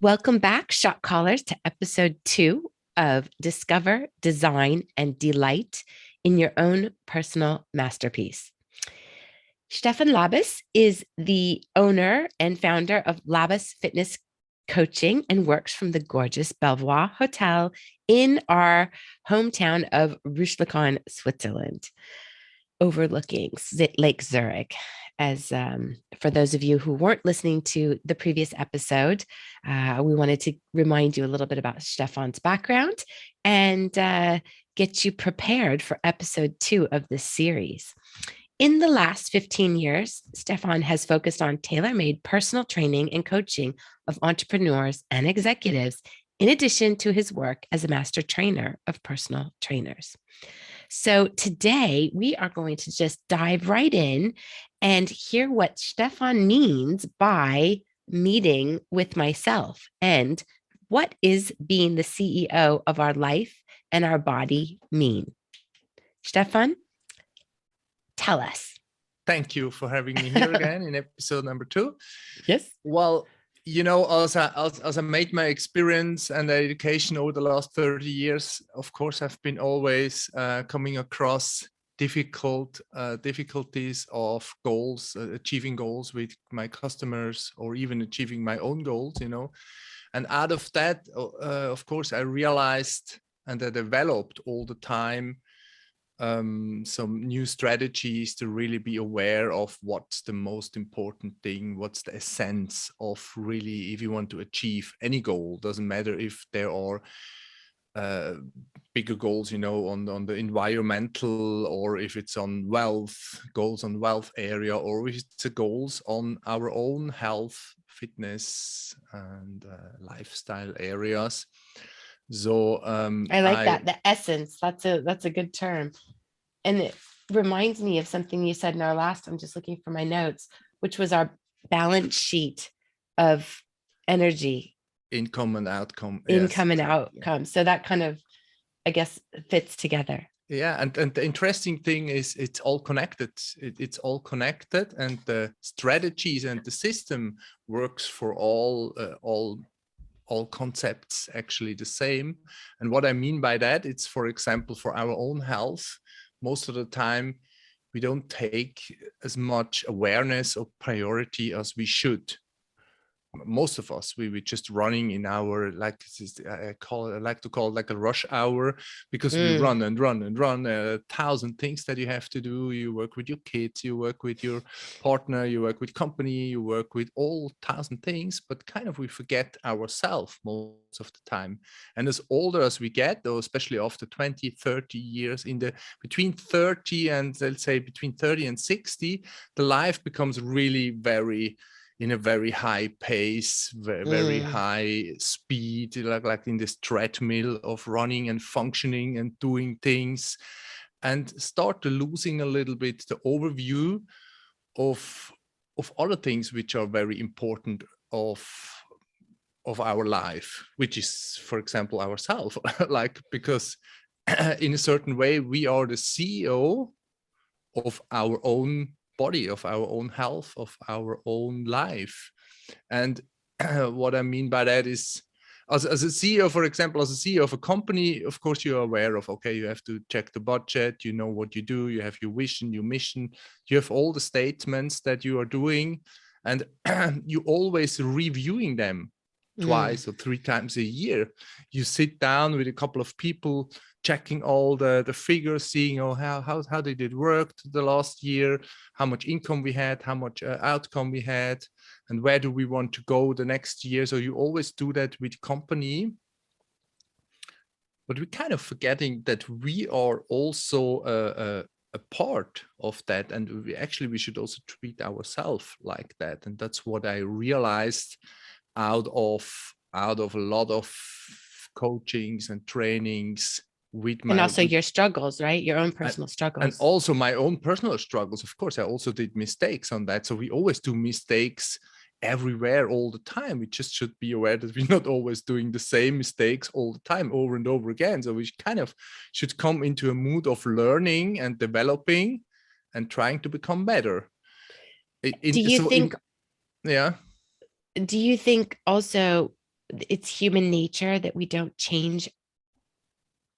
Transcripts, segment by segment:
Welcome back, shot callers, to episode 2 of Discover, Design, and Delight in Your Own Personal Masterpiece. Stefan Labas is the owner and founder of Labas Fitness Coaching and works from the gorgeous Belvoir Hotel in our hometown of Rüschlikon, Switzerland, overlooking Lake Zurich. As for those of you who weren't listening to the previous episode, we wanted to remind you a little bit about Stefan's background and get you prepared for episode 2 of this series. In the last 15 years, Stefan has focused on tailor-made personal training and coaching of entrepreneurs and executives, in addition to his work as a master trainer of personal trainers. So today we are going to just dive right in and hear what Stefan means by meeting with myself and what is being the CEO of our life and our body mean. Stefan, tell us. Thank you for having me here again in episode number 2. Yes. Well, you know, as I made my experience and education over the last 30 years, of course, I've been always coming across difficulties of goals, achieving goals with my customers, or even achieving my own goals, you know. And out of that, of course, I realized and I developed all the time some new strategies to really be aware of what's the most important thing, what's the essence of really, if you want to achieve any goal, doesn't matter if there are bigger goals, you know, on the environmental, or if it's on wealth, goals on wealth area, or if it's the goals on our own health, fitness, and lifestyle areas. So I like that, the essence. That's a good term. And it reminds me of something you said in our last, I'm just looking for my notes, which was our balance sheet of energy. Income and outcome. Income and outcome. So that kind of, I guess, fits together. Yeah, and the interesting thing is it's all connected. It's all connected, and the strategies and the system works for all concepts actually the same. And what I mean by that, it's, for example, for our own health, most of the time we don't take as much awareness or priority as we should. Most of us, we just running in our, like, I like to call it like a rush hour, because we run and run and run, 1,000 things that you have to do. You work with your kids, you work with your partner, you work with company, you work with all 1,000 things, but kind of we forget ourselves most of the time. And as older as we get, though, especially after 20, 30 years, between 30 and, let's say, between 30 and 60, the life becomes really in a very high pace, very high speed, like in this treadmill of running and functioning and doing things, and start to losing a little bit the overview of other things which are very important of our life, which is, for example, ourselves. Like, because in a certain way, we are the CEO of our own body, of our own health, of our own life. And what I mean by that is, as a CEO, for example, as a CEO of a company, of course, you're aware of, okay, you have to check the budget, you know what you do, you have your vision, your mission, you have all the statements that you are doing, and you always reviewing them twice or 3 times a year. You sit down with a couple of people, checking all the figures, seeing, oh, how did it work the last year, how much income we had, how much outcome we had, and where do we want to go the next year. So you always do that with company, but we're kind of forgetting that we are also a part of that, and we should also treat ourselves like that. And that's what I realized out of a lot of coachings and trainings with my, and also your struggles, right? Your own personal struggles. And also my own personal struggles. Of course, I also did mistakes on that. So we always do mistakes everywhere all the time. We just should be aware that we're not always doing the same mistakes all the time, over and over again. So we kind of should come into a mood of learning and developing and trying to become better. Do you think also it's human nature that we don't change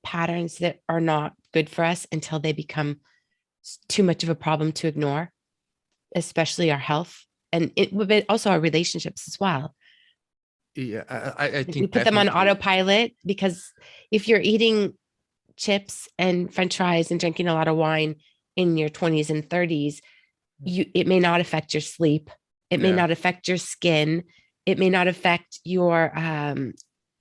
patterns that are not good for us until they become too much of a problem to ignore, especially our health and but also our relationships as well. Yeah, I We think put them on definitely. autopilot because if you're eating chips and french fries and drinking a lot of wine in your 20s and 30s, it may not affect your sleep, it may Yeah, not affect your skin, it may not affect your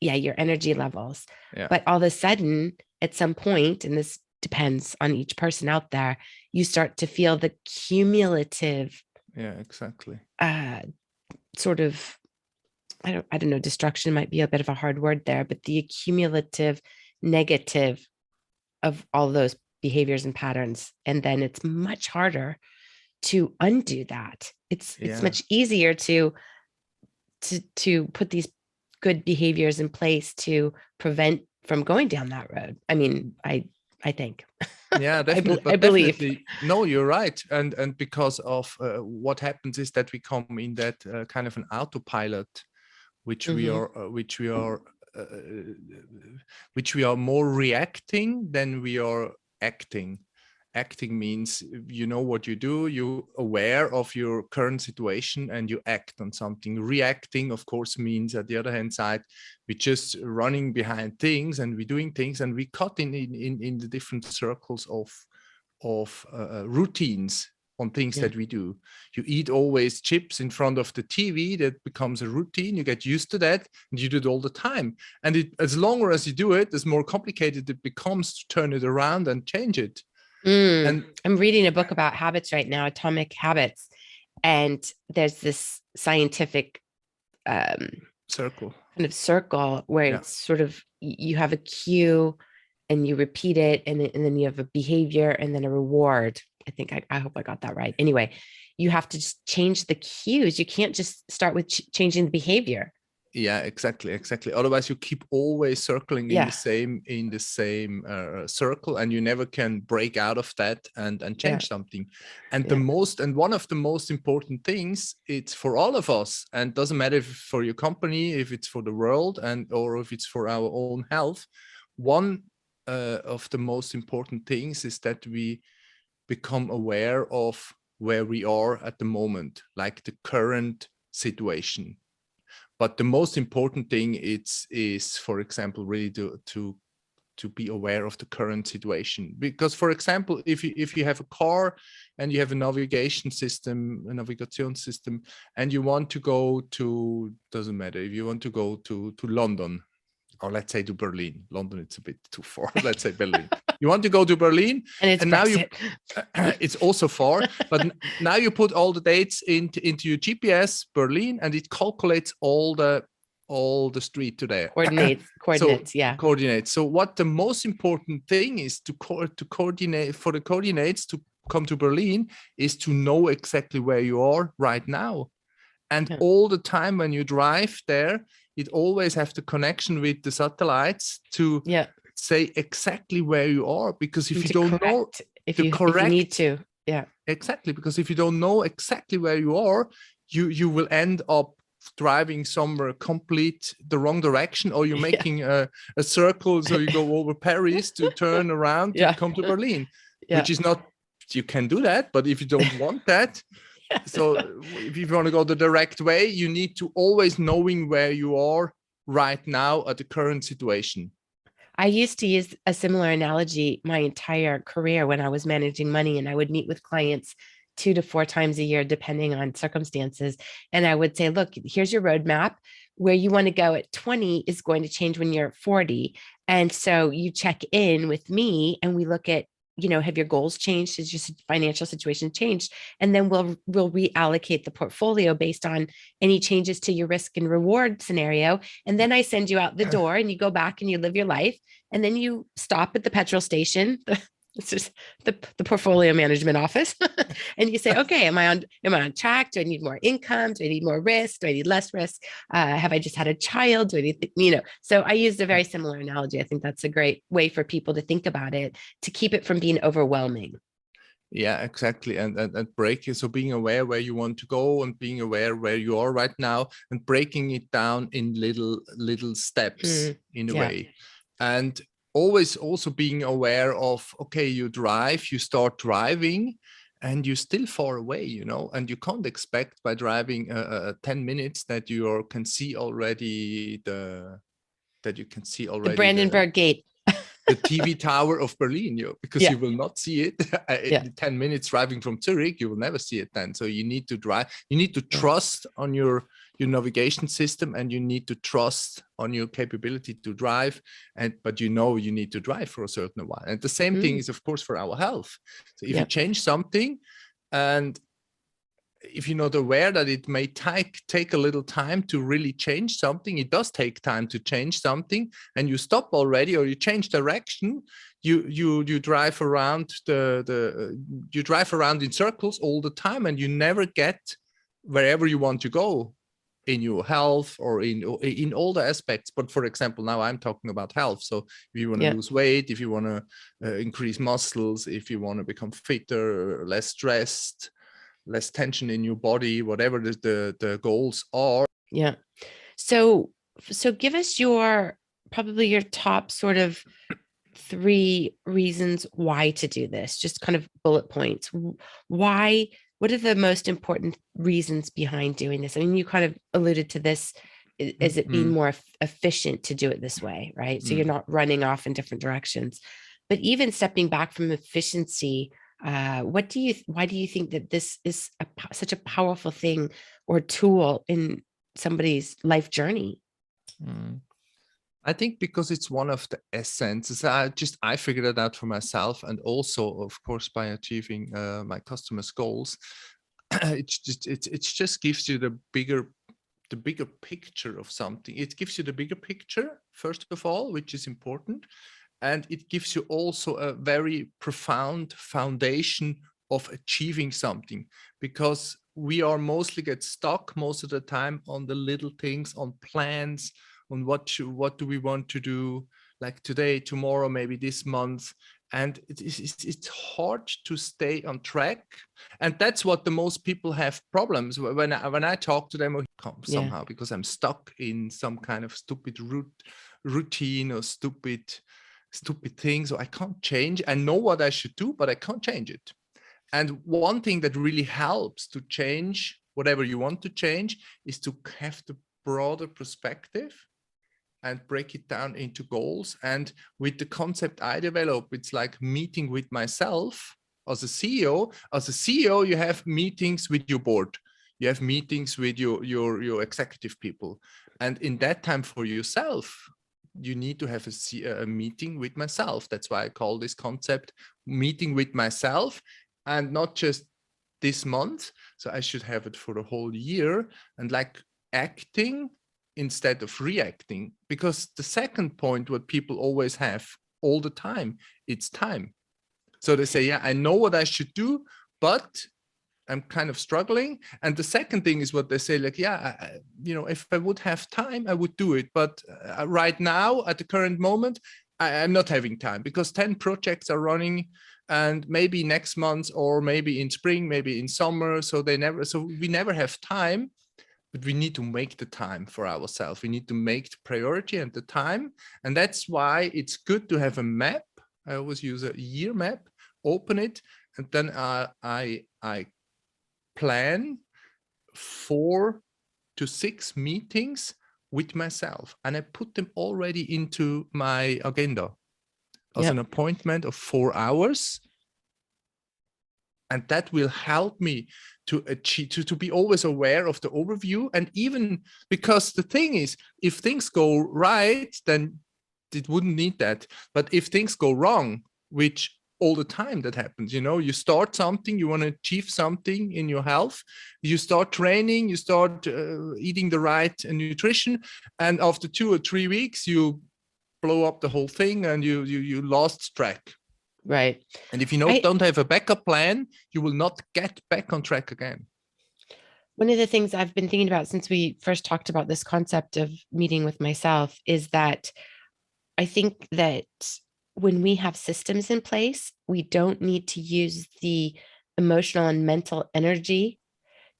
your energy levels, yeah, but all of a sudden at some point, and this depends on each person out there, you start to feel the cumulative yeah, exactly. uh sort of, I don't know, destruction might be a bit of a hard word there, but the accumulative negative of all those behaviors and patterns, and then it's much harder to undo that. It's Yeah. much easier to put these good behaviors in place to prevent from going down that road. I mean, I think Yeah, definitely, I but believe. definitely, no, you're right, and because of what happens is that we come in that kind of an autopilot, which we Mm-hmm. are, uh, which we are more reacting than we are acting. Acting means you know what you do, you're aware of your current situation, and you act on something. Reacting, of course, means at the other hand side, we're just running behind things and we're doing things and we cut in the different circles of routines on things Yeah. that we do. You eat always chips in front of the TV, that becomes a routine. You get used to that and you do it all the time. And as longer as you do it, as more complicated it becomes to turn it around and change it. And I'm reading a book about habits right now, Atomic Habits, and there's this scientific um, circle. kind of circle where Yeah. it's sort of you have a cue and you repeat it, and then you have a behavior and then a reward. I think I hope I got that right. Anyway, you have to just change the cues. You can't just start with changing the behavior. Yeah, exactly. Otherwise, you keep always circling Yeah, in the same circle, and you never can break out of that and yeah, change something. And yeah. one of the most important things, it's for all of us, and doesn't matter if for your company, if it's for the world, and or if it's for our own health. One of the most important things is that we become aware of where we are at the moment, like the current situation. But the most important thing is, for example, really to be aware of the current situation. Because, for example, if you have a car and you have a navigation system, and you want to go to, doesn't matter, if you want to go to London, or let's say to Berlin. London, it's a bit too far. Let's say Berlin. You want to go to Berlin, And it's and now you Brexit. it's also far, but now you put all the dates into your GPS Berlin, and it calculates all the street to there. So Coordinates. Yeah, coordinates. So what the most important thing is to coordinate, for the coordinates to come to Berlin, is to know exactly where you are right now. And yeah, all the time when you drive there, it always have the connection with the satellites to yeah. say exactly where you are. Because if And you to don't know correct if the you need correct, to. Yeah, exactly, because if you don't know exactly where you are, you will end up driving somewhere complete the wrong direction, or you're yeah, making a circle, so you go over Paris to turn around to yeah, come to Berlin, yeah. which is not, you can do that, but if you don't want that, so if you want to go the direct way, you need to always knowing where you are right now at the current situation. I used to use a similar analogy my entire career when I was managing money, and I would meet with clients 2 to 4 times a year, depending on circumstances. And I would say, look, here's your roadmap. Where you want to go at 20 is going to change when you're 40. And so you check in with me and we look at, have your goals changed? Has your financial situation changed? And then we'll reallocate the portfolio based on any changes to your risk and reward scenario. And then I send you out the door and you go back and you live your life, and then you stop at the petrol station. It's just the portfolio management office. And you say, okay, am I on track? Do I need more income? Do I need more risk? Do I need less risk? Have I just had a child? Do I need, so I used a very similar analogy. I think that's a great way for people to think about it, to keep it from being overwhelming. Yeah, exactly. And breaking, so being aware where you want to go and being aware where you are right now and breaking it down in little steps in a Yeah. way. And always also being aware of, okay, you drive, you start driving and you're still far away, you know, and you can't expect by driving 10 minutes that you can see already The Brandenburg Gate. the TV tower of Berlin, because Yeah. you will not see it Yeah. in 10 minutes driving from Zurich. You will never see it then. So you need to drive. You need to Yeah. trust on your navigation system, and you need to trust on your capability to drive. But you need to drive for a certain while. And the same thing is, of course, for our health. So if you Yeah. change something, and if you're not aware that it may take a little time to really change something, it does take time to change something, and you stop already or you change direction, you drive around you drive around in circles all the time, and you never get wherever you want to go in your health or in all the aspects. But for example, now I'm talking about health. So if you want to Yeah. lose weight, if you want to increase muscles, if you want to become fitter, less stressed, less tension in your body, whatever the goals are. Yeah. So give us probably your top sort of 3 reasons why to do this, just kind of bullet points. Why, what are the most important reasons behind doing this? I mean, you kind of alluded to this as it being Mm-hmm. more efficient to do it this way, right? So you're Mm. not running off in different directions. But even stepping back from efficiency, why do you think that this is such a powerful thing or tool in somebody's life journey? Mm. I think because it's one of the essences. I figured it out for myself, and also, of course, by achieving my customers' goals. It just gives you the bigger picture of something. It gives you the bigger picture first of all, which is important, and it gives you also a very profound foundation of achieving something, because we are mostly get stuck most of the time on the little things, on plans, on what do we want to do, like today, tomorrow, maybe this month. And it's hard to stay on track, and that's what the most people have problems when I talk to them, or come Yeah. somehow because I'm stuck in some kind of stupid routine or stupid things, or I can't change. I know what I should do, but I can't change it. And one thing that really helps to change whatever you want to change is to have the broader perspective and break it down into goals. And with the concept I develop, it's like meeting with myself as a CEO. As a CEO, you have meetings with your board. You have meetings with your executive people. And in that time for yourself, you need to have a meeting with myself. That's why I call this concept meeting with myself, and not just this month. So I should have it for the whole year, and like acting instead of reacting. Because the second point, what people always have all the time, it's time. So they say, yeah, I know what I should do, but I'm kind of struggling. And the second thing is what they say, like, yeah, if I would have time, I would do it. But right now, at the current moment, I'm not having time because 10 projects are running, and maybe next month, or maybe in spring, maybe in summer. So we never have time, but we need to make the time for ourselves. We need to make the priority and the time. And that's why it's good to have a map. I always use a year map, open it, and then I plan 4 to 6 meetings with myself, and I put them already into my agenda as an Yep. appointment of 4 hours. And that will help me to achieve, to be always aware of the overview. And even because the thing is, if things go right, then it wouldn't need that. But if things go wrong, which all the time that happens, you start something, you want to achieve something in your health, you start training, you start eating the right nutrition, and after 2 or 3 weeks you blow up the whole thing, and you lost track. Right. And if you I don't have a backup plan, you will not get back on track again. One of the things I've been thinking about since we first talked about this concept of meeting with myself is that I think that when we have systems in place, we don't need to use the emotional and mental energy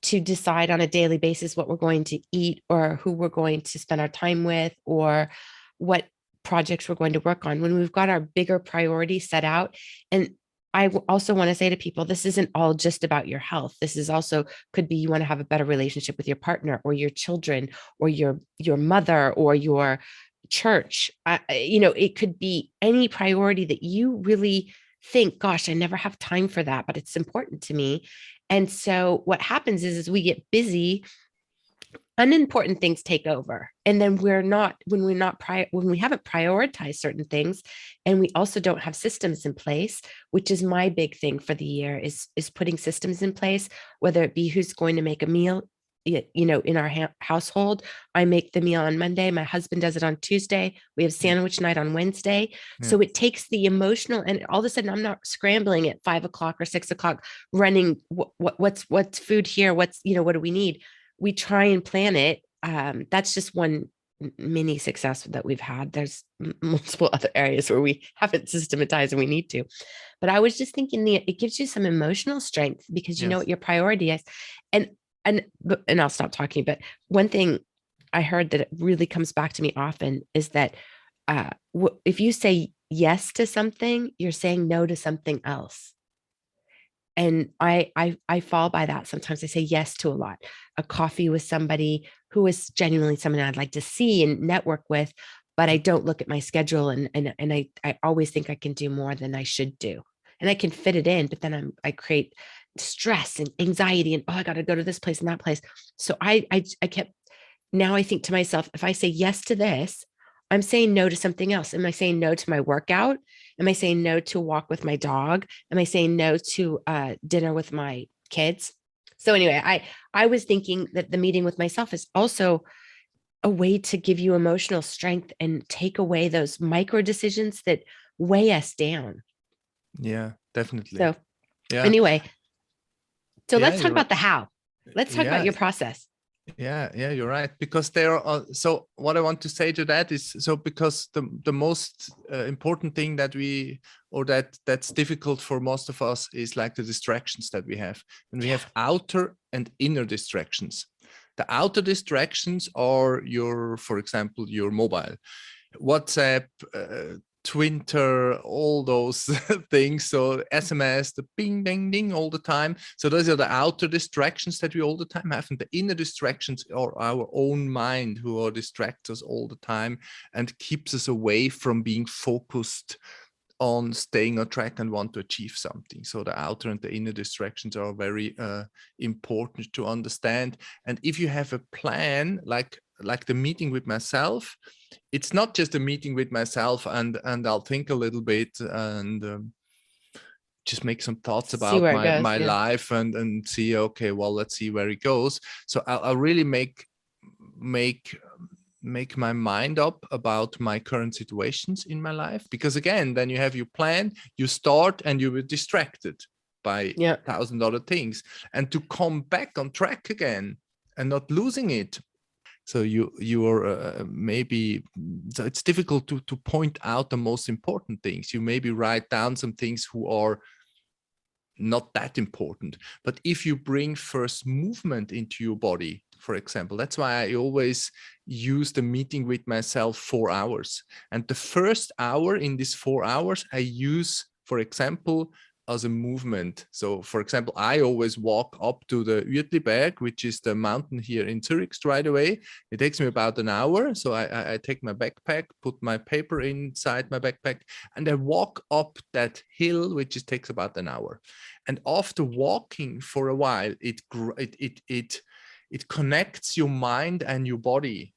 to decide on a daily basis what we're going to eat or who we're going to spend our time with or what projects we're going to work on. When we've got our bigger priorities set out. And I also want to say to people, this isn't all just about your health. This is also could be you want to have a better relationship with your partner or your children or your mother or your church. It could be any priority that you really think, gosh, I never have time for that, but it's important to me. And so what happens is we get busy, unimportant things take over. And then when we haven't prioritized certain things, and we also don't have systems in place, which is my big thing for the year is putting systems in place, whether it be who's going to make a meal. In our household, I make the meal on Monday. My husband does it on Tuesday. We have Yeah. sandwich night on Wednesday. Yeah. So it takes the emotional, and all of a sudden, I'm not scrambling at 5 o'clock or 6 o'clock, running. What's food here? What do we need? We try and plan it. That's just one mini success that we've had. There's multiple other areas where we haven't systematized and we need to. But I was just thinking it gives you some emotional strength because you know Yes. what your priority is. And and I'll stop talking. But one thing I heard that it really comes back to me often is that if you say yes to something, you're saying no to something else. And I fall by that. Sometimes I say yes to a lot. A coffee with somebody who is genuinely someone I'd like to see and network with, but I don't look at my schedule and I always think I can do more than I should do. And I can fit it in, but then I create stress and anxiety and I got to go to this place and that place. So I kept now I think to myself, if I say yes to this, I'm saying no to something else. Am I saying no to my workout? Am I saying no to a walk with my dog? Am I saying no to dinner with my kids? So anyway, I was thinking that the meeting with myself is also a way to give you emotional strength and take away those micro decisions that weigh us down. Yeah, definitely. So Yeah. anyway, so Yeah, let's talk you're right. about the how. Let's talk about Yeah. your process. Yeah, you're right. Because there are, so what I want to say to that is, so because the most important thing that that's difficult for most of us is like the distractions that we have. And we Yeah. have outer and inner distractions. The outer distractions are for example, your mobile, WhatsApp, Twitter, all those things. So SMS, the bing, ding, ding all the time. So those are the outer distractions that we all the time have. And the inner distractions are our own mind who are distract us all the time and keeps us away from being focused on staying on track and want to achieve something. So the outer and the inner distractions are very important to understand. And if you have a plan, like the meeting with myself, it's not just a meeting with myself and I'll think a little bit and just make some thoughts See about where it goes. my Yeah. life and see, okay, well, let's see where it goes. So I'll really make my mind up about my current situations in my life, because again, then you have your plan, you start and you were distracted by Yeah. 1,000 other things, and to come back on track again and not losing it. So you are maybe, so it's difficult to point out the most important things. You maybe write down some things who are not that important. But if you bring first movement into your body, for example, that's why I always use the meeting with myself 4 hours. And the first hour in this 4 hours, I use, for example, as a movement. So for example, I always walk up to the Uetliberg, which is the mountain here in Zurich straight away. It takes me about an hour. So I take my backpack, put my paper inside my backpack, and I walk up that hill, which takes about an hour. And after walking for a while, it connects your mind and your body,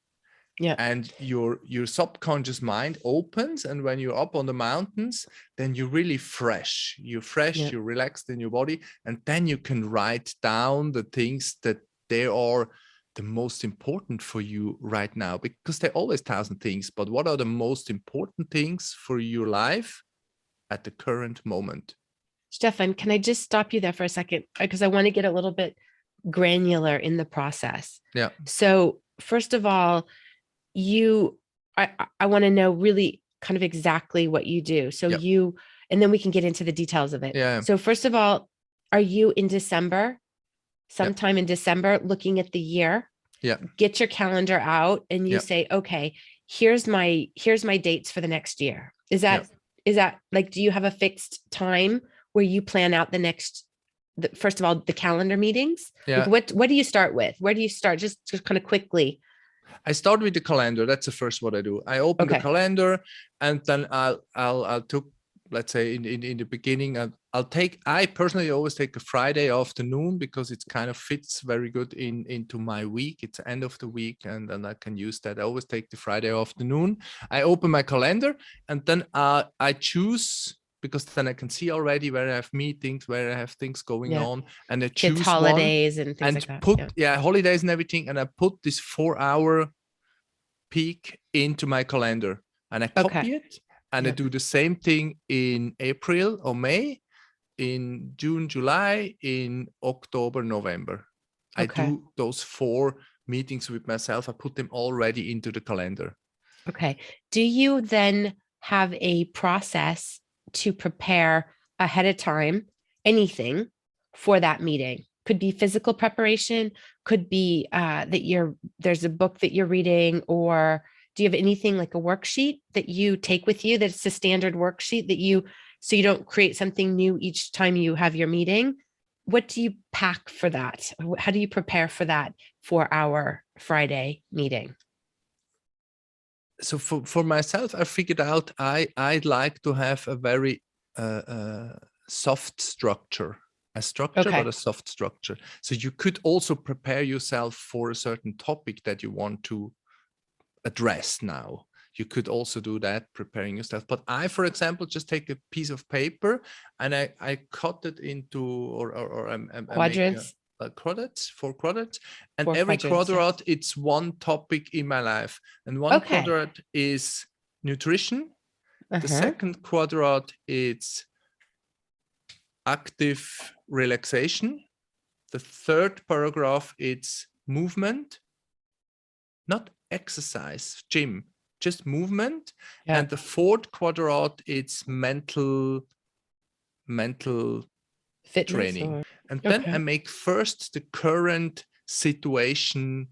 Yeah. and your subconscious mind opens. And when you're up on the mountains, then you're really fresh. You're fresh, Yeah. you're relaxed in your body, and then you can write down the things that they are the most important for you right now, because there are always 1,000 things, but what are the most important things for your life at the current moment? Stefan, can I just stop you there for a second? Because I want to get a little bit granular in the process. Yeah. So, first of all, you, I want to know really kind of exactly what you do. So Yep. and then we can get into the details of it. Yeah. So first of all, are you in December, Yep. sometime in December, looking at the year? Yeah. Get your calendar out and you Yeah. say, okay, here's my dates for the next year. Is Yeah. that like, do you have a fixed time where you plan out first of all, the calendar meetings? Like Yeah. what do you start with? Where do you start? Just kind of quickly. I start with the calendar. That's the first what I do. I open the Okay. calendar, and then I'll took, let's say in the beginning, I personally always take a Friday afternoon because it kind of fits very good into my week. It's the end of the week, and then I can use that. I always take the Friday afternoon. I open my calendar, and then I choose, because then I can see already where I have meetings, where I have things going Yeah. on, and I Kids' choose one holidays and things like and that. put, yeah, holidays and everything, and I put this 4 hour peek into my calendar, and I Okay. copy it, and I Yep. do the same thing in April or May, in June, July, in October, November. I Okay. do those 4 meetings with myself. I put them already into the calendar. Okay. Do you then have a process to prepare ahead of time anything for that meeting? Could be physical preparation, could be that there's a book that you're reading, or do you have anything like a worksheet that you take with you that's a standard worksheet so you don't create something new each time you have your meeting? What do you pack for that? How do you prepare for that 4 hour Friday meeting? So for myself, I figured out I'd like to have a very soft structure, but Okay. a soft structure. So you could also prepare yourself for a certain topic that you want to address now. You could also do that, preparing yourself. But I, for example, just take a piece of paper and I cut it into, or I make Quadrants, quadrants, 4 quadrants, and 4 every quadrants. Yeah. quadrant, it's one topic in my life. And one Okay. quadrant is nutrition. The Uh-huh. second quadrant is active relaxation. The third paragraph, it's movement, not exercise, gym, just movement. Yeah. And the fourth quadrant, it's mental Fitness training. or And then I okay. make first the current situation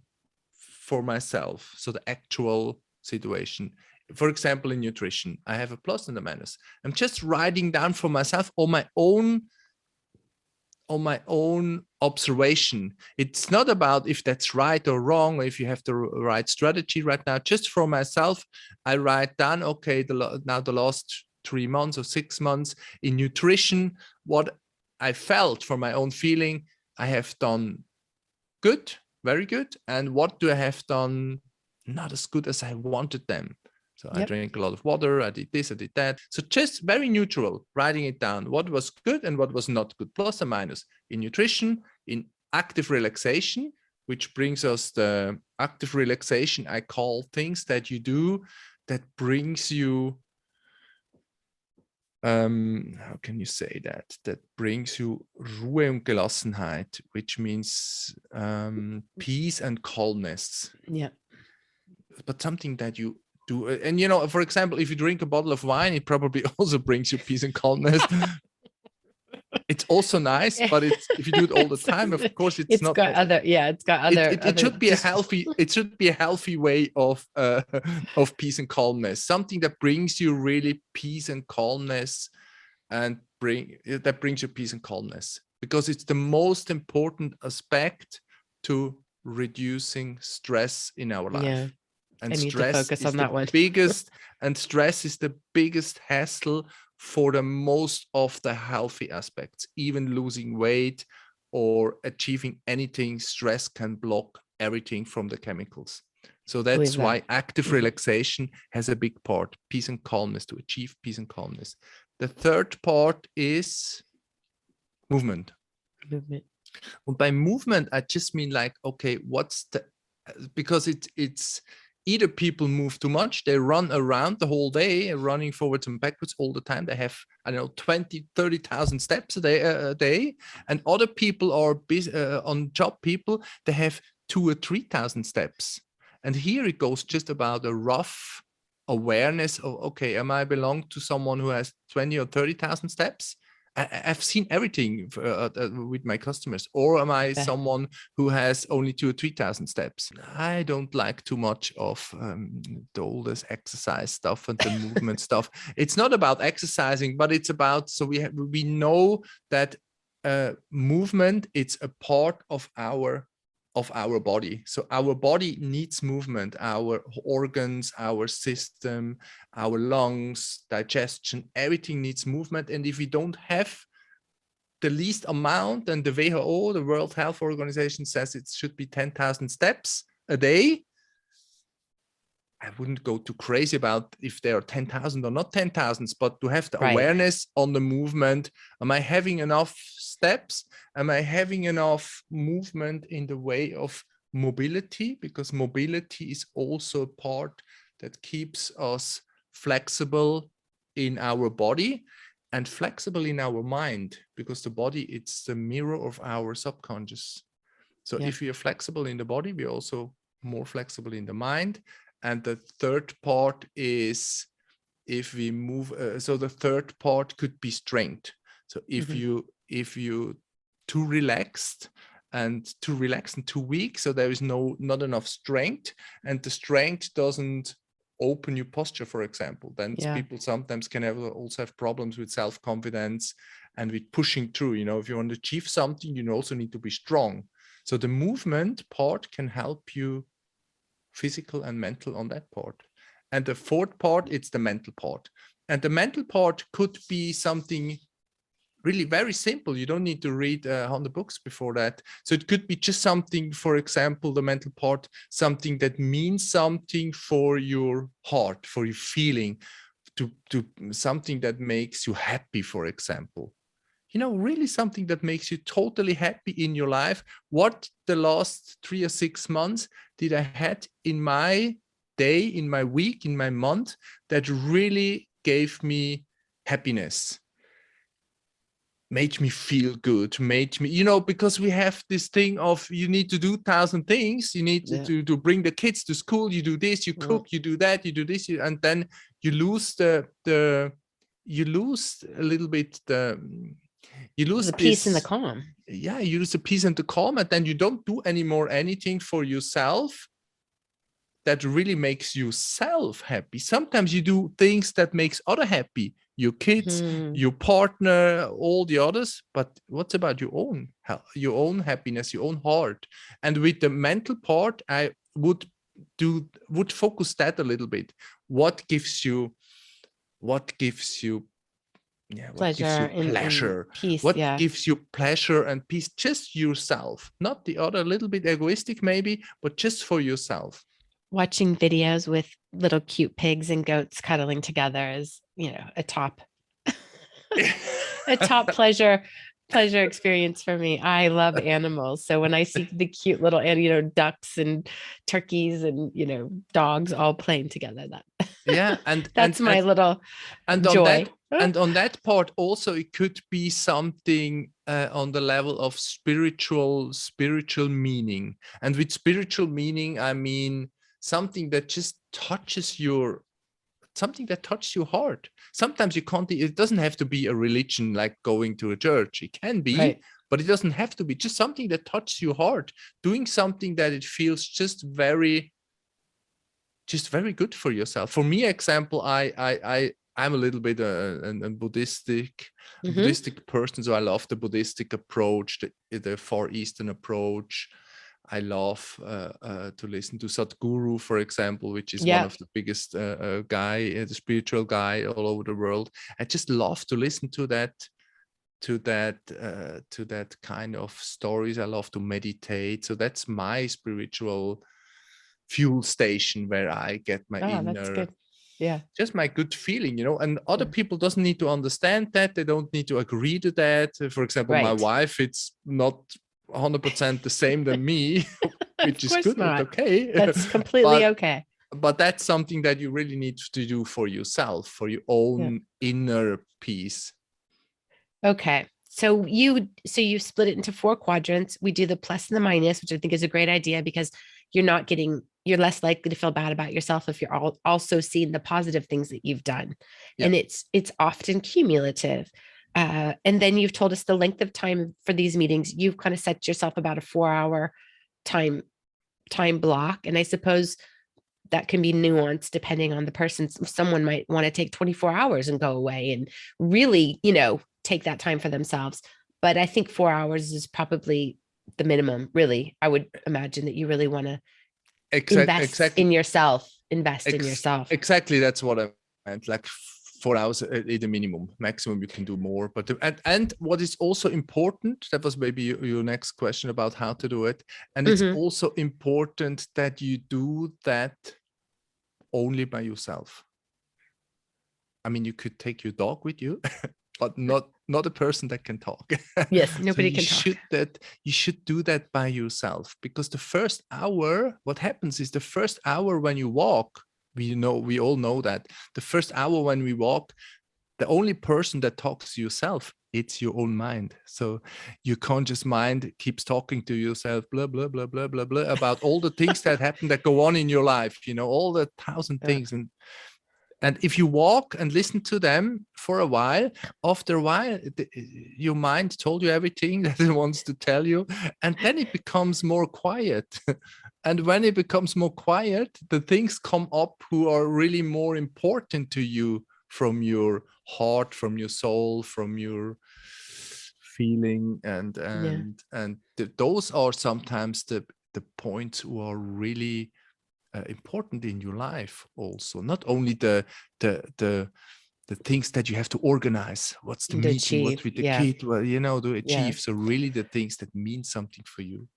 for myself. So the actual situation. For example, in nutrition, I have a plus and a minus. I'm just writing down for myself on my own observation. It's not about if that's right or wrong, or if you have the right strategy right now. Just for myself, I write down, okay, now the last 3 months or 6 months in nutrition, what I felt from my own feeling, I have done good, very good. And what do I have done not as good as I wanted them? So I Yep. drank a lot of water, I did this, I did that. So just very neutral, writing it down, what was good and what was not good, plus and minus. In nutrition, in active relaxation, which brings us the active relaxation, I call things that you do that brings you, how can you say that? That brings you Ruhe und Gelassenheit, which means peace and calmness. Yeah. But something that you do, and for example, if you drink a bottle of wine, it probably also brings you peace and calmness. It's also nice, but if you do it all the time, of course, it's It's not. got other, yeah, it's got It other should be a just healthy. It should be a healthy way of of peace and calmness. Something that brings you really peace and calmness, and that brings you peace and calmness, because it's the most important aspect to reducing stress in our yeah. life. And I need to focus on that one. stress is the biggest hassle for the most of the healthy aspects. Even losing weight or achieving anything, stress can block everything from the chemicals. So Believe that's that. why active Mhm. relaxation has a big part, peace and calmness, to achieve peace and calmness. The third part is movement. Movement. And by movement, I just mean like, okay, because it's either people move too much, they run around the whole day, running forwards and backwards all the time. They have, I don't know, 20, 30,000 steps a day. And other people are busy, on job people, they have 2,000 or 3,000 steps. And here it goes just about a rough awareness of, okay, am I belong to someone who has 20 or 30,000 steps? I've seen everything with my customers. Or am I Okay. someone who has only 2 or 3,000 steps? I don't like too much of all this exercise stuff and the movement stuff. It's not about exercising, but it's about, so we know that movement, it's a part of our body. So our body needs movement, our organs, our system, our lungs, digestion, everything needs movement. And if we don't have the least amount, and the WHO, the World Health Organization, says it should be 10,000 steps a day, I wouldn't go too crazy about if there are 10,000 or not 10,000, but to have the Right. awareness on the movement. Am I having enough steps? Am I having enough movement in the way of mobility? Because mobility is also a part that keeps us flexible in our body and flexible in our mind, because the body, it's the mirror of our subconscious. So Yeah. if we are flexible in the body, we're also more flexible in the mind. And the third part is if we move. So the third part could be strength. So if you too relaxed and too weak, so there is not enough strength, and the strength doesn't open your posture, for example, then Yeah. people sometimes can also have problems with self-confidence and with pushing through. If you want to achieve something, you also need to be strong. So the movement part can help you physical and mental on that part. And the fourth part, it's the mental part. And the mental part could be something really very simple. You don't need to read 100 books before that. So it could be just something, for example, the mental part, something that means something for your heart, for your feeling, to something that makes you happy, for example. Really something that makes you totally happy in your life. What the last 3 or 6 months did I had in my day, in my week, in my month that really gave me happiness, made me feel good, made me, because we have this thing of you need to do 1,000 things. You need Yeah. to bring the kids to school. You do this, you Yeah. cook, you do that, you do this, and then you lose you lose a little bit you lose The peace and the this. calm. Yeah, you lose the peace and the calm, and then you don't do anymore anything for yourself that really makes yourself happy. Sometimes you do things that makes other happy, your kids, Hmm. your partner, all the others, but what's about your own health, your own happiness, your own heart? And with the mental part, I would focus that a little bit. What gives you what gives you yeah, what gives Pleasure you and pleasure? peace. What Yeah. gives you pleasure and peace? Just yourself, not the other, a little bit egoistic maybe, but just for yourself. Watching videos with little cute pigs and goats cuddling together is, a top a top pleasure experience for me. I love animals. So when I see the cute little, ducks and turkeys and, dogs all playing together, Yeah, and that's my little and on joy. that and on that part also, it could be something on the level of spiritual meaning. And with spiritual meaning, I mean something that just touches your something that touches your heart. Sometimes you can't, it doesn't have to be a religion like going to a church. It can be, Right. but it doesn't have to be. Just something that touches your heart, doing something that it feels just very good for yourself. For me, example, I'm a little bit a Hmm. Buddhistic person, so I love the Buddhistic approach, the Far Eastern approach. I love to listen to Sadhguru, for example, which is one Yeah. of the biggest the spiritual guy all over the world. I just love to listen to that kind of stories. I love to meditate. So that's my spiritual fuel station where I get my Oh, that's inner, good. Yeah. just my good feeling, and other Yeah. people doesn't need to understand that. They don't need to agree to that. For example, my Right. wife, it's not 100% the same than me, which Of is course good and not. okay. That's completely but okay. but that's something that you really need to do for yourself, for your Yeah. own inner peace. Okay. So you split it into four quadrants. We do the plus and the minus, which I think is a great idea because you're less likely to feel bad about yourself if you're also seeing the positive things that you've done. Yeah. And it's often cumulative. And then you've told us the length of time for these meetings. You've kind of set yourself about a 4 hour time block. And I suppose that can be nuanced depending on the person. Someone might want to take 24 hours and go away and really, take that time for themselves. But I think 4 hours is probably the minimum, really. I would imagine that you really want to Exactly. invest in yourself. Exactly. That's what I meant. Like 4 hours is the minimum. Maximum you can do more. But and what is also important, that was maybe your next question about how to do it. And it's also important that you do that only by yourself. I mean, you could take your dog with you, but not a person that can talk. Yes, nobody can talk. You should do that by yourself, because the first hour, what happens is the first hour when you walk, we all know that the first hour when we walk, the only person that talks to yourself, it's your own mind. So your conscious mind keeps talking to yourself, blah, blah, blah, blah, blah, blah, about all the things that happen, that go on in your life, all the 1,000 things. And if you walk and listen to them for a while, after a while, your mind told you everything that it wants to tell you, and then it becomes more quiet. And when it becomes more quiet, the things come up who are really more important to you, from your heart, from your soul, from your feeling, and those are sometimes the points who are really important in your life. Also, not only the things that you have to organize, what's the meeting, what with the kid, well, to achieve. So really the things that mean something for you.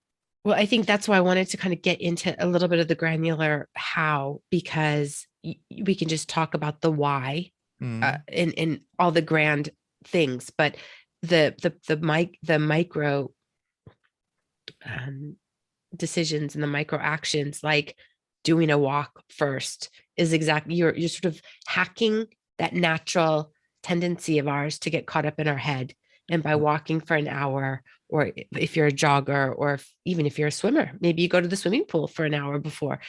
Well, I think that's why I wanted to kind of get into a little bit of the granular how, because we can just talk about the why in all the grand things, but the micro decisions and the micro actions, like doing a walk first, is exactly, you're sort of hacking that natural tendency of ours to get caught up in our head. And by walking for an hour, or if you're a jogger, or even if you're a swimmer, maybe you go to the swimming pool for an hour before,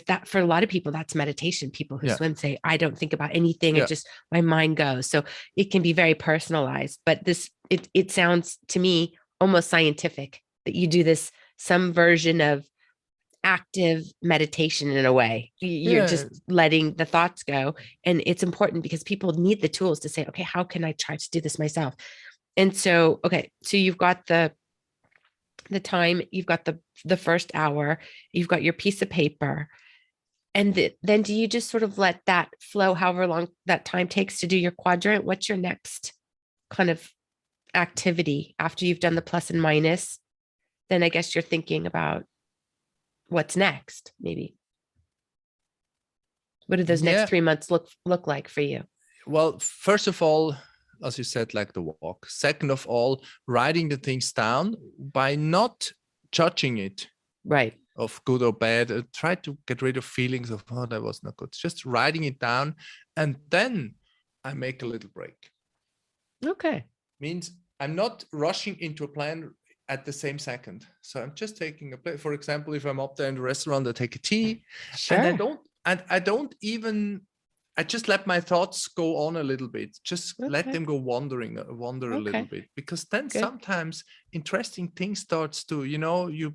that for a lot of people, that's meditation. People who swim say, I don't think about anything. It just, my mind goes. So it can be very personalized, but it sounds to me almost scientific that you do this, some version of active meditation in a way. You're just letting the thoughts go. And it's important because people need the tools to say, okay, how can I try to do this myself? And so, okay, so you've got the time, you've got the first hour, you've got your piece of paper. And then do you just sort of let that flow, however long that time takes to do your quadrant? What's your next kind of activity after you've done the plus and minus? Then I guess you're thinking about what's next, maybe. What do those next 3 months look like for you? Well, first of all, as you said, like the walk. Second of all, writing the things down by not judging it. Right. Of good or bad. Try to get rid of feelings of, oh, that was not good. Just writing it down. And then I make a little break. Okay. Means I'm not rushing into a plan at the same second. So I'm just taking a play. For example, if I'm up there in the restaurant, I take a tea. Sure. I just let my thoughts go on a little bit. Just let them go wander a little bit, because then sometimes interesting things starts to, you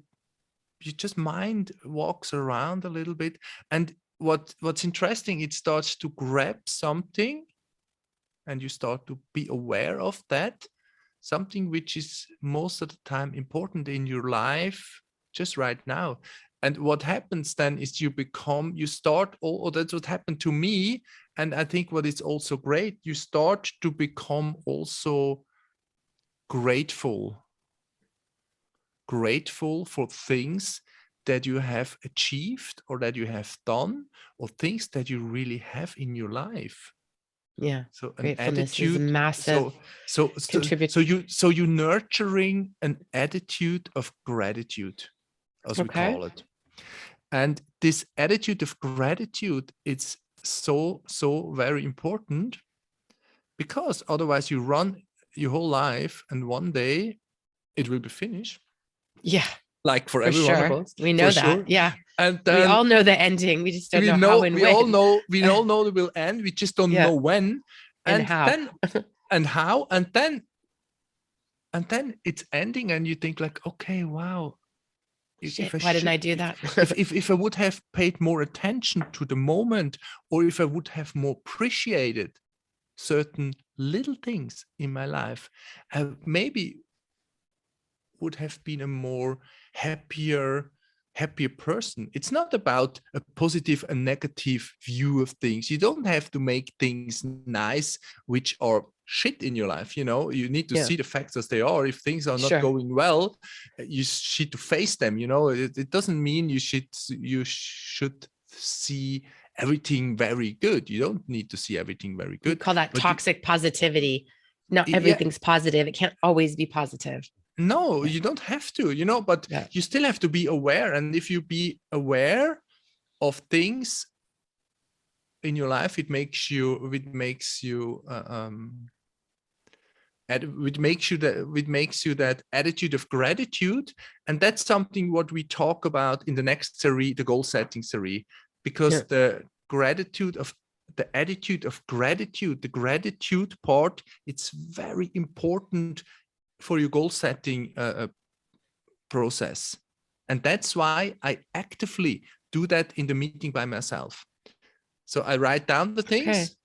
just mind walks around a little bit. And what's interesting, it starts to grab something, and you start to be aware of that, something which is most of the time important in your life just right now. And what happens then is that's what happened to me. And I think what is also great, you start to become also grateful for things that you have achieved, or that you have done, or things that you really have in your life. Yeah. So an Gratefulness attitude, is a massive contributor. So you're nurturing an attitude of gratitude, as we call it. And this attitude of gratitude, it's so very important, because otherwise you run your whole life and one day it will be finished. Yeah. Like for every one of us. We know that. Sure. Yeah. And We then all know the ending. We just don't know how and we all when. know it will end. We just don't Yeah. know when. And And how. then and how, and then it's ending, and you think like, okay, wow, if Shit, I why didn't should, I do that? if I would have paid more attention to the moment, or if I would have more appreciated certain little things in my life, I maybe would have been a more happier person. It's not about a positive and negative view of things. You don't have to make things nice which are shit in your life. You need to Yeah. see the facts as they are. If things are not Sure. going well, you should to face them. It doesn't mean you should see everything very good. You don't need to see everything very We good, call that but toxic positivity. Not yeah, everything's positive. It can't always be positive. no, Yeah. you don't have to, but Yeah. you still have to be aware. And if you be aware of things in your life, it makes you that attitude of gratitude. And that's something what we talk about in the next series, the goal setting series, because Yeah. the attitude of gratitude, the gratitude part, it's very important for your goal setting process. And that's why I actively do that in the meeting by myself. So I write down the Okay. things,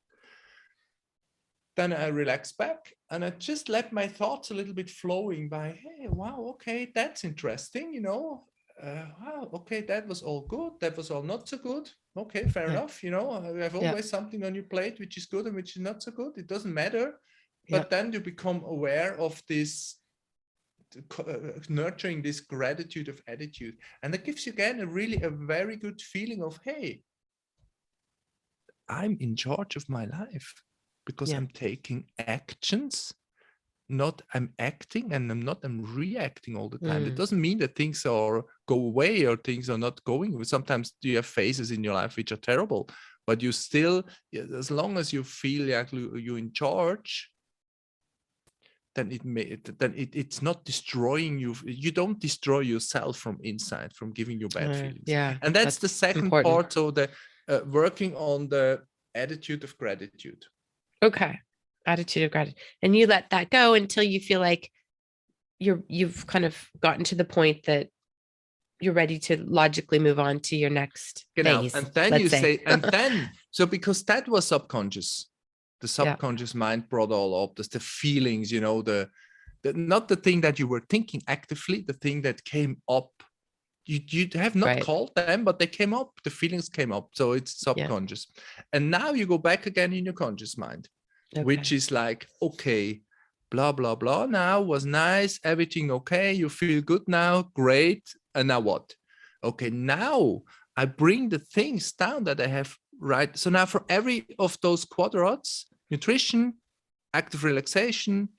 then I relax back, and I just let my thoughts a little bit flowing by, hey, wow, okay, that's interesting, wow, okay, that was all good, that was all not so good. Okay, fair Yeah. enough. You have Yeah. always something on your plate which is good and which is not so good. It doesn't matter. Yeah. But then you become aware of this, nurturing this gratitude of attitude, and that gives you again a very good feeling of, hey, I'm in charge of my life because Yeah. I'm taking actions, not I'm acting, and I'm reacting all the time. That Mm. doesn't mean that things are go away or things are not going. Sometimes you have phases in your life which are terrible, but you still, as long as you feel like you're in charge, then it's not destroying you. You don't destroy yourself from inside, from giving you bad feelings. Yeah. And that's the That's second important. part. So the working on the attitude of gratitude. Okay. Attitude of gratitude. And you let that go until you feel like you've kind of gotten to the point that you're ready to logically move on to your next Genau. phase, And then you let's say. say, and then, so because that was subconscious, the Yeah. subconscious mind brought all up, the feelings, not the thing that you were thinking actively, the thing that came up. You have not Right. called them, but they came up, the feelings came up. So it's Yeah. subconscious. And now you go back again in your conscious mind, which Okay. is like, okay, blah, blah, blah. Now was nice. Everything okay. You feel good now. Great. And now what? Okay, now I bring the things down that I have, right? So now for every of those quadrants, nutrition, active relaxation,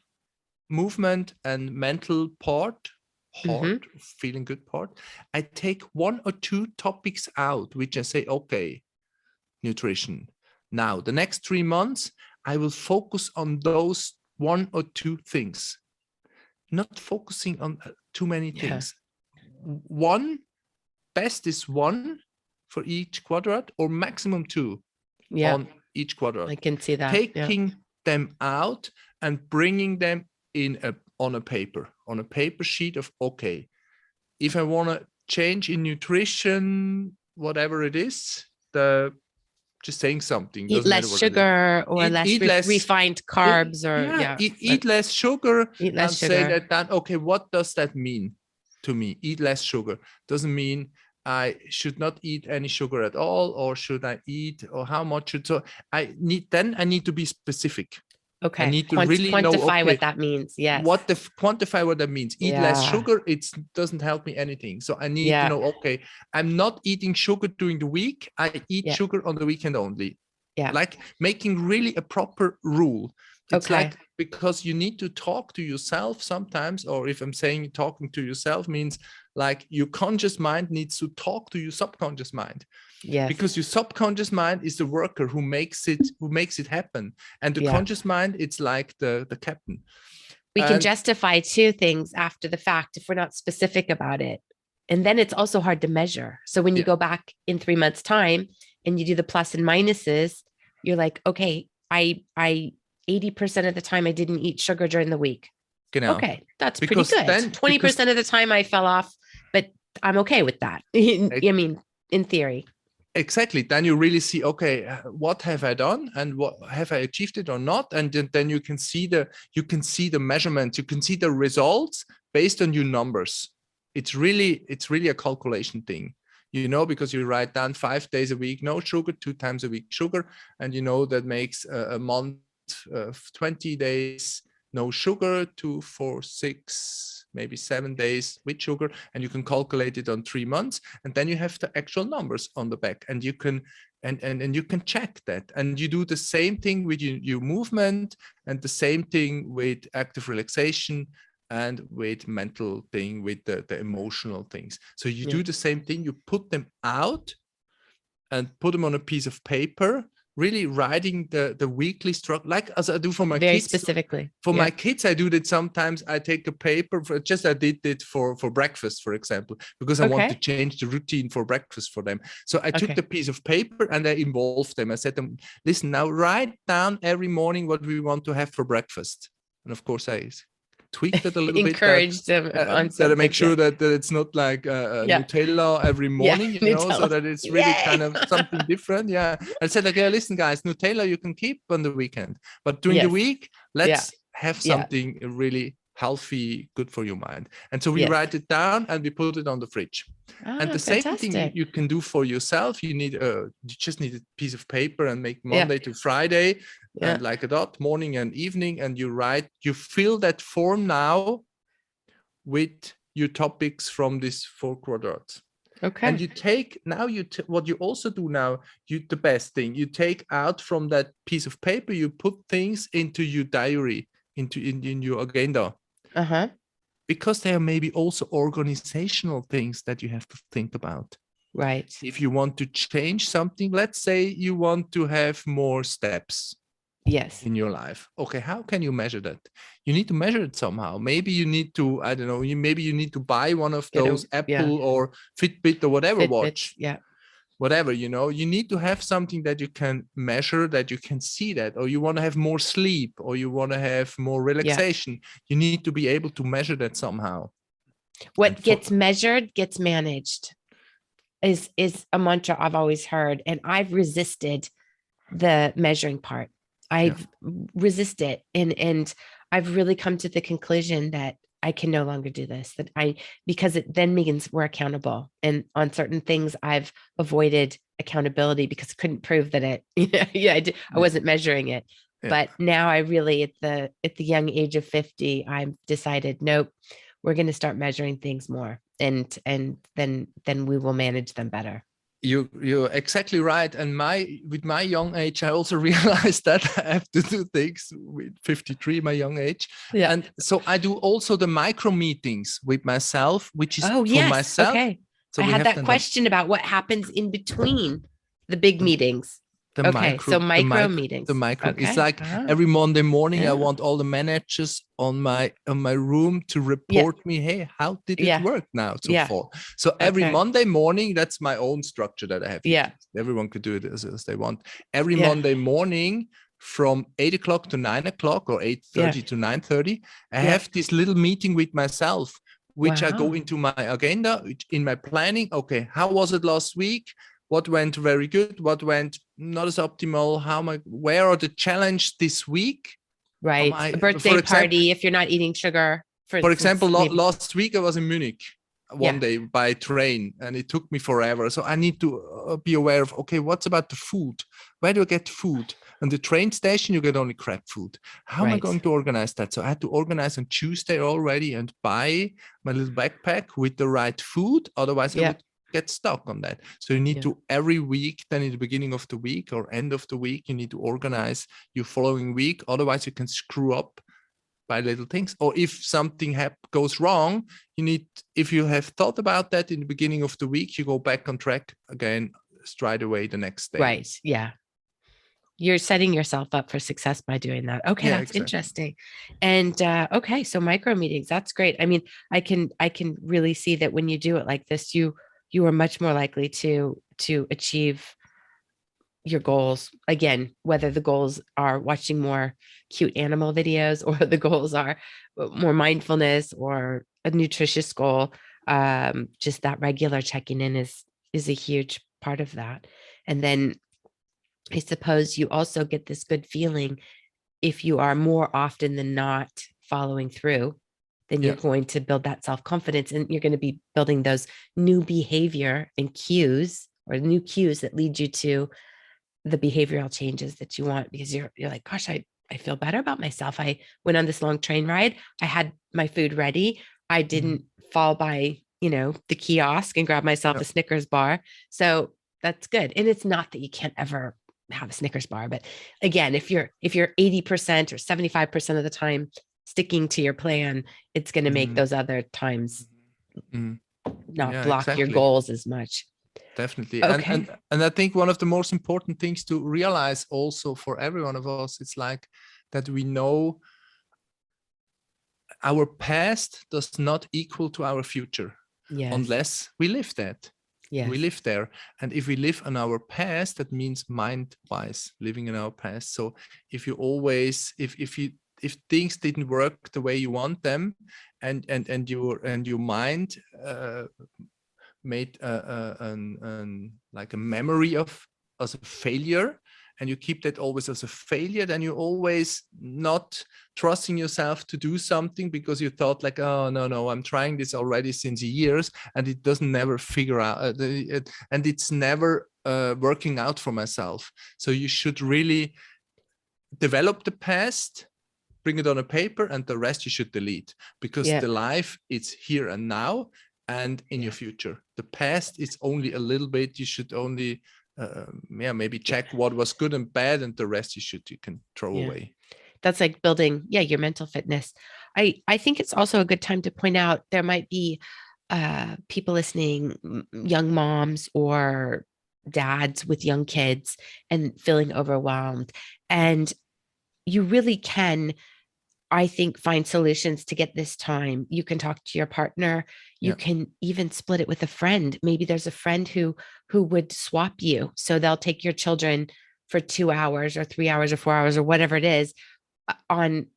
movement, and mental part, heart, Mm-hmm. feeling good part, I take one or two topics out, which I say, okay, nutrition. Now, the next 3 months, I will focus on those one or two things, not focusing on too many Yeah. things. One, best is one for each quadrant, or maximum two Yeah. on each quadrant. I can see that. Yeah. Taking them out and bringing them on a paper sheet of, okay, if I want to change in nutrition, whatever it is, just saying something, Eat doesn't matter less what it is. sugar or less Eat less, refined carbs or yeah. eat less sugar, Eat less and say sugar. that, okay, what does that mean to me? Eat less sugar doesn't mean I should not eat any sugar at all, or should I eat, or how much should, so I need to be specific. I Okay. need to really know, Quantify what okay, that means. Yes. quantify what that means. Eat less Yeah. sugar, it doesn't help me anything. So I need to Yeah. know, okay, I'm not eating sugar during the week, I eat Yeah. sugar on the weekend only. Yeah. Like making really a proper rule. It's Okay. like, because you need to talk to yourself sometimes, or if I'm saying talking to yourself means like your conscious mind needs to talk to your subconscious mind, Yes. because your subconscious mind is the worker who makes it happen, and the Yeah. conscious mind, it's like the captain. We can And justify two things after the fact if we're not specific about it. And then it's also hard to measure. So when you Yeah, go back in 3 months' time and you do the plus and minuses, you're like, okay, I 80% of the time I didn't eat sugar during the week. genau. Okay, that's pretty Because good. then, because 20% of the time I fell off, but I'm okay with that. I mean, in theory. exactly, then you really see, okay, what have I done and what have I achieved it or not? And then you can see the measurements, you can see the results based on your numbers. It's really a calculation thing, because you write down 5 days a week no sugar, 2 times a week sugar, and that makes a month of 20 days no sugar, 2, 4, 6, maybe 7 days with sugar, and you can calculate it on 3 months, and then you have the actual numbers on the back, and you can and you can check that, and you do the same thing with your movement, and the same thing with active relaxation, and with mental thing, with the emotional things. So you do the same thing, you put them out and put them on a piece of paper, really writing the weekly structure, like as I do for my Very kids. specifically. For my kids, I do that sometimes. I take a paper, I did it for breakfast, for example, because I want to change the routine for breakfast for them. So I took the piece of paper and I involved them. I said to them, listen, now write down every morning what we want to have for breakfast. And of course, I tweaked it a little bit, Encourage them on that I something. make sure that it's not like Nutella every morning, so that it's really kind of something different. Yeah. I said, like, yeah, listen, guys, Nutella you can keep on the weekend, but during the week, let's have something really healthy, good for your mind. And so we write it down and we put it on the fridge. And the same thing you can do for yourself. You just need a piece of paper and make Monday to Friday, and like a dot, morning and evening, and you fill that form now with your topics from these 4 quadrants. Okay. And you take now what you also do now, the best thing, you take out from that piece of paper, you put things into your diary, in your agenda. Because there are maybe also organizational things that you have to think about. Right. If you want to change something, let's say you want to have more steps. Yes. In your life. Okay, how can you measure that? You need to measure it somehow. Maybe you need to, I don't know, maybe you need to buy one of those Apple or Fitbit or whatever watch. Yeah. Whatever, you need to have something that you can measure, that you can see that, or you want to have more sleep, or you want to have more relaxation. You need to be able to measure that somehow. What gets measured gets managed is a mantra I've always heard, and I've resisted the measuring part. I've resisted, and I've really come to the conclusion that I can no longer do this, because it then means we're accountable. And on certain things, I've avoided accountability because I couldn't prove that I wasn't measuring it. But now I really, at the young age of 50, I've decided, nope, we're going to start measuring things more, and then we will manage them better. You're exactly right. And with my young age, I also realized that I have to do things with 53, my young age. Yeah. And so I do also the micro meetings with myself, which is for myself. Okay. So I had that question about what happens in between the big meetings. The micro meetings. The micro. It's like every Monday morning, I want all the managers on my room to report me, hey, how did it work now so far? So every Monday morning, that's my own structure that I have. Everyone could do it as they want. Every Monday morning from 8 o'clock to 9 o'clock or 8:30 to 9:30, I have this little meeting with myself, which I go into my agenda, in my planning. Okay, how was it last week? What went very good? What went not as optimal? Where are the challenge this week? Right. A birthday party, if you're not eating sugar. For example, last week I was in Munich one day by train, and it took me forever. So I need to be aware of, okay, what's about the food? Where do I get food? On the train station, you get only crap food. How am I going to organize that? So I had to organize on Tuesday already and buy my little backpack with the right food. Otherwise, I would get stuck on that. So you need to every week, then in the beginning of the week or end of the week, you need to organize your following week. Otherwise, you can screw up by little things. Or if something goes wrong, if you have thought about that in the beginning of the week, you go back on track again straight away the next day. Right. Yeah. You're setting yourself up for success by doing that. Okay, Yeah, that's exactly. interesting. And okay, so micro meetings, that's great. I mean, I can really see that when you do it like this, you are much more likely to achieve your goals. Again, whether the goals are watching more cute animal videos or the goals are more mindfulness or a nutritious goal, just that regular checking in is a huge part of that. And then I suppose you also get this good feeling if you are more often than not following through, then you're Yeah. going to build that self confidence and you're going to be building those new behavior and cues or new cues that lead you to the behavioral changes that you want because you're like, gosh, I feel better about myself. I went on this long train ride. I had my food ready. I Mhm. didn't fall by, the kiosk and grab myself Yeah. a Snickers bar. So that's good. And it's not that you can't ever have a Snickers bar, but again, if you're 80% or 75% of the time sticking to your plan, it's going to make Mhm. those other times Mhm. not Yeah, block your exactly. goals as much. Definitely. And Okay. and and I think one of the most important things to realize also for every one of us, it's like that we know our past does not equal to our future Yes. unless we live that. We Yes. live there. And if we live in our past, that means mind-wise living in our past. So if you always, if things didn't work the way you want them, and your mind made like a memory of as a failure, and you keep that always as a failure, then you're always not trusting yourself to do something because you thought like, oh no, I'm trying this already since years and it doesn't never figure out and it's never working out for myself. So you should really develop the past, bring it on a paper, and the rest you should delete, because Yeah. the life is here and now and in your Yeah. future. The past is only a little bit. You should only maybe Yeah. check what was good and bad, and the rest you can throw Yeah. away. That's like building, yeah, your mental fitness. I think it's also a good time to point out there might be people listening, young moms or dads with young kids and feeling overwhelmed. And you really can, I think, find solutions to get this time. You can talk to your partner. You Yeah. can even split it with a friend. Maybe there's a friend who would swap you. So they'll take your children for 2 hours or 3 hours or 4 hours or whatever it is on,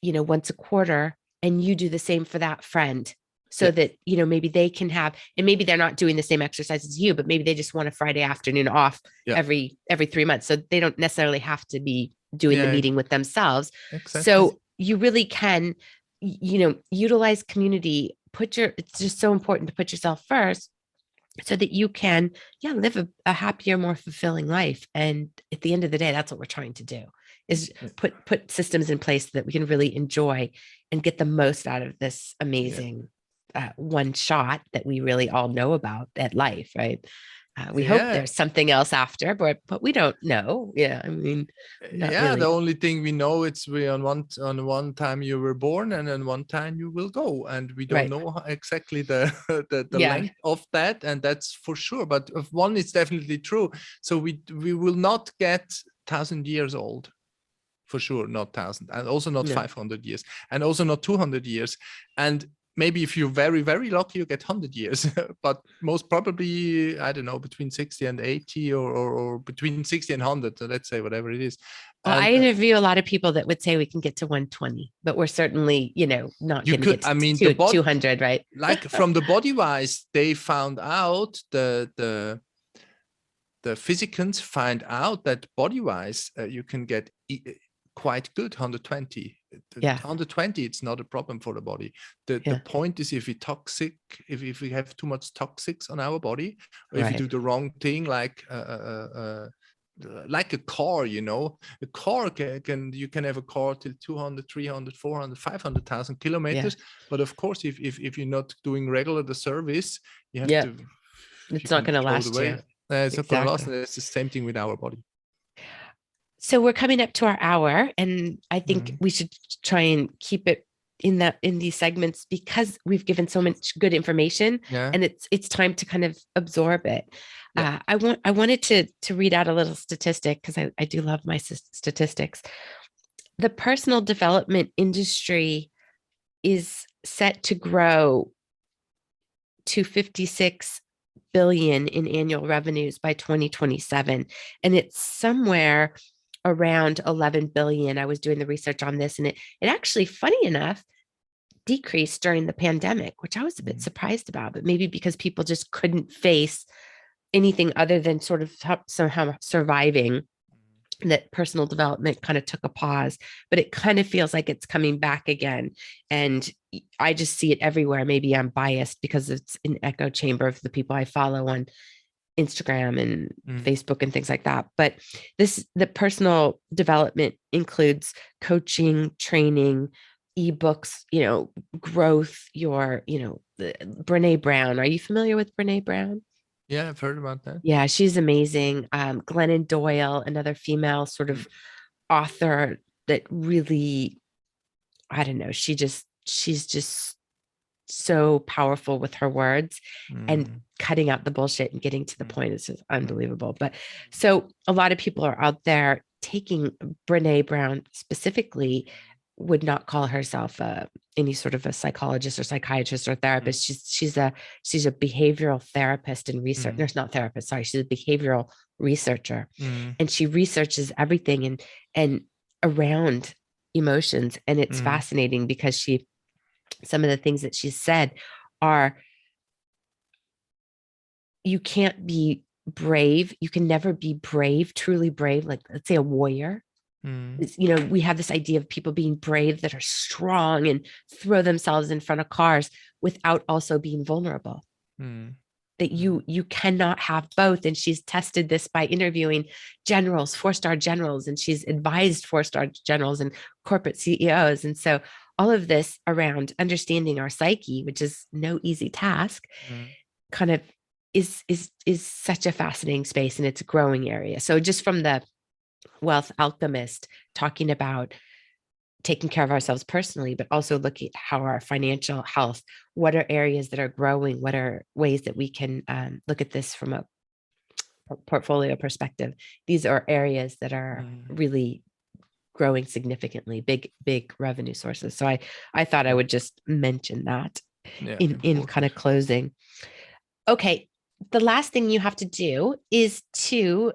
once a quarter, and you do the same for that friend so Yeah. that, maybe they can have, and maybe they're not doing the same exercise as you, but maybe they just want a Friday afternoon off Yeah. every 3 months. So they don't necessarily have to be doing the Yeah. meeting with themselves. Exactly. So you really can, utilize community, it's just so important to put yourself first so that you can, yeah, live a happier, more fulfilling life. And at the end of the day, that's what we're trying to do, is Yeah. put systems in place that we can really enjoy and get the most out of this Yeah. amazing one shot that we really all know about at life, right? We hope Yeah. there's something else after, but we don't know. Yeah, I mean, not Yeah, the really. only thing we know, it's we on one time you were born and then one time you will go, and we don't Right. know exactly the the Yeah. length of that, and that's for sure. But if one is definitely true. So we will not get 1,000 years old, for sure, not 1,000, and also not No. 500 years, and also not 200 years. And maybe if you're very, very lucky, you get 100 years, but most probably, I don't know, between 60 and 80, or between 60 and 100, so let's say whatever it is. Well, I And interview a lot of people that would say we can get to 120, but we're certainly, not you going to could, get I to mean, 200, right? like from the body wise, they found out the physicians find out that body wise you can get quite good 120. The Yeah. 120, it's not a problem for the body. The Yeah. point is, if we toxic, if we have too much toxics on our body, or if you Right. do the wrong thing, like a car, a car can you can have a car till 200, 300, 400, 500,000 Yeah. kilometers. But of course, if you're not doing regular the service, you have Yeah. to, you It's not can going to throw it last away. you. It's not going to last, Exactly. and it's the same thing with our body. So we're coming up to our hour, and I think Mhm. we should try and keep it in these segments because we've given so much good information, Yeah. and it's time to kind of absorb it. Yeah. I wanted to read out a little statistic because I do love my statistics. The personal development industry is set to grow to 56 billion in annual revenues by 2027, and it's somewhere around 11 billion. I was doing the research on this, and it actually, funny enough, decreased during the pandemic, which I was a bit surprised about, but maybe because people just couldn't face anything other than sort of somehow surviving, that personal development kind of took a pause, but it kind of feels like it's coming back again. And I just see it everywhere. Maybe I'm biased because it's an echo chamber of the people I follow on Instagram and Facebook and things like that. But the personal development includes coaching, training, ebooks, growth, Brene Brown. Are you familiar with Brene Brown? Yeah, I've heard about that. Yeah, she's amazing. Glennon Doyle, another female sort of author that really, I don't know, she's just so powerful with her words and cutting out the bullshit and getting to the point is just unbelievable. But so a lot of people are out there taking Brene Brown specifically, would not call herself any sort of a psychologist or psychiatrist or therapist. She's a behavioral therapist and research. There's not therapist, sorry. She's a behavioral researcher, and she researches everything and around emotions. And it's fascinating because some of the things that she said are, you can't be brave. You can never be brave, truly brave. Like, let's say a warrior. We have this idea of people being brave that are strong and throw themselves in front of cars without also being vulnerable. That you cannot have both. And she's tested this by interviewing generals, 4-star generals, and she's advised 4-star generals and corporate CEOs. And so all of this around understanding our psyche, which is no easy task, kind of is such a fascinating space, and it's a growing area. So just from the Wealth Alchemist, talking about taking care of ourselves personally, but also looking at how our financial health, what are areas that are growing, what are ways that we can look at this from a portfolio perspective. These are areas that are really growing significantly, big revenue sources. So I thought I would just mention that in kind of closing. Okay, the last thing you have to do is to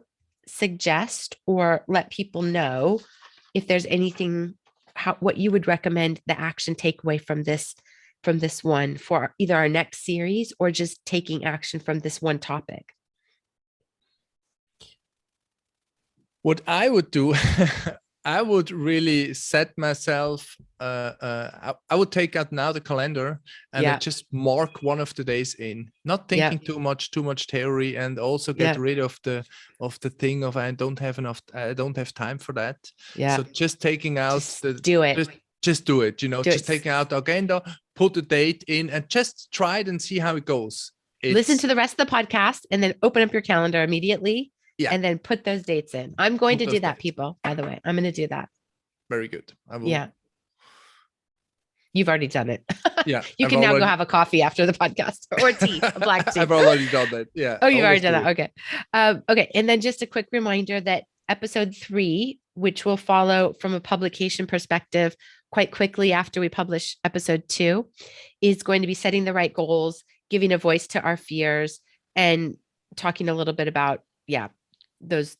suggest or let people know if there's anything, what you would recommend the action takeaway from this one for either our next series or just taking action from this one topic. What I would do, I would really set myself, I would take out now the calendar and I just mark one of the days in, not thinking too much theory, and also get rid of the thing of I don't have time for that. So just taking out do it. Just do it, just taking out the agenda, put the date in and just try it and see how it goes. Listen to the rest of the podcast and then open up your calendar immediately. And then put those dates in. I'm going to do that, people, by the way. I'm going to do that. Very good. I will. Yeah. You've already done it. Yeah. You can now go have a coffee after the podcast or tea, a black tea. I've already done that. Yeah. Oh, you've already done that. Okay. Okay. And then just a quick reminder that episode 3, which will follow from a publication perspective quite quickly after we publish episode 2, is going to be setting the right goals, giving a voice to our fears, and talking a little bit about, those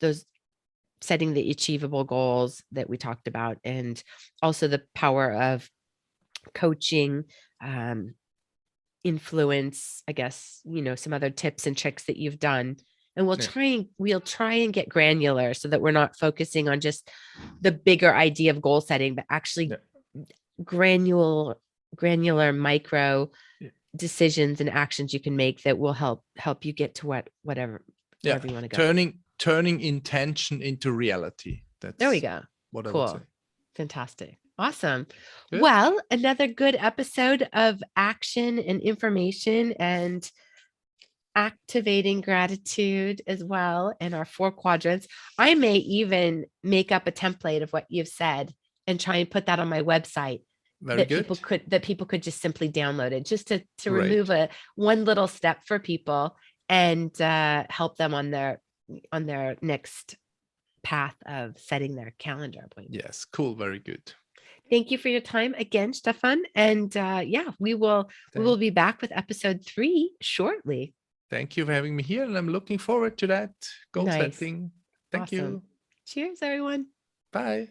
setting the achievable goals that we talked about, and also the power of coaching, influence, I guess, some other tips and tricks that you've done. And we'll try and get granular so that we're not focusing on just the bigger idea of goal setting, but actually granular micro decisions and actions you can make that will help you get to whatever you want to go. Turning intention into reality. There we go. What cool. I would say. Fantastic. Awesome. Good. Well, another good episode of action and information and activating gratitude as well in our 4 quadrants. I may even make up a template of what you've said and try and put that on my website Very good. that people could just simply download it, just to remove Great. a one little step for people and help them on their next path of setting their calendar appointment. Yes, cool. Very good. Thank you for your time again, Stefan. And yeah, we will be back with episode 3 shortly. Thank you for having me here, and I'm looking forward to that goal Nice. setting. Thank Awesome. you. Cheers, everyone. Bye.